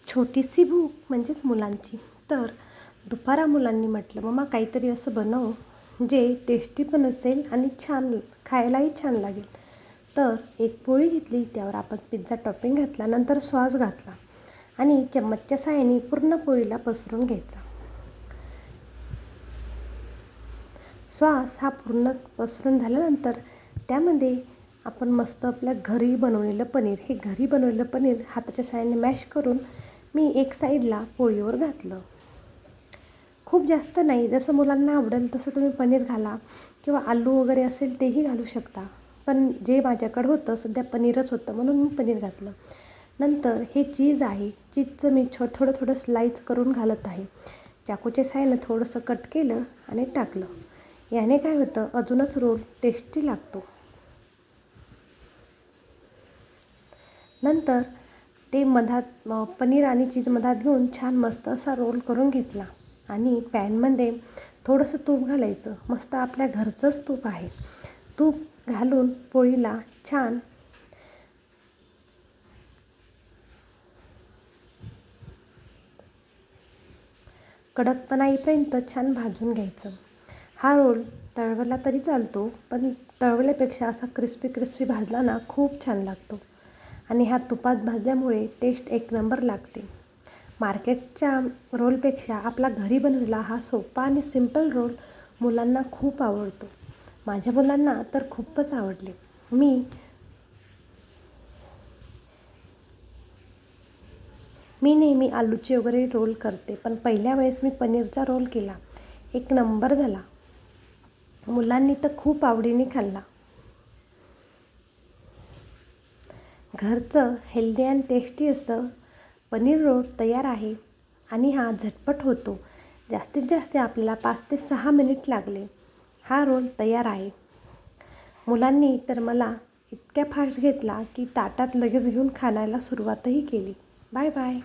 छोटीशी भूक म्हणजेच मुलांची. तर दुपारा मुलांनी म्हटलं, मम्मा काहीतरी असं बनव जे टेस्टी पण असेल आणि छान खायलाही छान लागेल. तर एक पोळी घेतली, त्यावर आपण पिझ्झा टॉपिंग घातला, नंतर सॉस घातला आणि चम्मचच्या साहाय्याने पूर्ण पोळीला पसरून घ्यायचा. सॉस हा पूर्ण पसरून झाल्यानंतर त्यामध्ये आपण मस्त आपल्या घरी बनवलेलं पनीर, हे घरी बनवलेलं पनीर हाताच्या साहाय्याने मॅश करून मी एक साईडला पोळीवर घातलं. खूप जास्त नाही, जसं मुलांना आवडेल तसं तुम्ही पनीर घाला किंवा आलू वगैरे असेल तेही घालू शकता. पण जे माझ्याकडं होतं सध्या पनीरच होतं म्हणून मी पनीर घातलं. नंतर हे चीज आहे, चीजचं मी थोडं थोडं स्लाईस करून घालत आहे. चाकूच्या साहाय्यानं थोडंसं कट केलं आणि टाकलं. याने काय होतं, अजूनच रोल टेस्टी लागतो. नंतर ते मधात पनीर आणि चीज मधात घेऊन छान मस्त असा रोल करून घेतला आणि पॅनमध्ये थोडंसं तूप घालायचं. मस्त आपल्या घरचंच तूप आहे. तूप घालून पोळीला छान कडकपणा येईपर्यंत छान भाजून घ्यायचं. हा रोल तळवला तरी चालतो, पण तळवल्यापेक्षा असा क्रिस्पी भाजला ना खूप छान लागतो आणि हा तुपात भाजल्यामुळे टेस्ट एक नंबर लागते. मार्केटच्या रोलपेक्षा आपला घरी बनवलेला हा सोपा आणि सिंपल रोल मुलांना खूप आवडतो. माझ्या मुलांना तर खूपच आवडले. मी नेहमी आलूचे वगैरे रोल करते, पण पहिल्या वेळेस मी पनीरचा रोल केला. एक नंबर झाला. मुलांनी तर खूप आवडीने खाल्ला. घरचं हेल्दी अँड टेस्टी असं पनीर रोल तयार आहे आणि हा झटपट होतो. जास्तीत जास्त आपल्याला 5 ते 6 मिनिट लागले. हा रोल तयार आहे. मुलांनी तर मला इतक्या फास्ट घेतला की ताटात लगेच घेऊन खाण्याला सुरुवातही केली. Bye bye.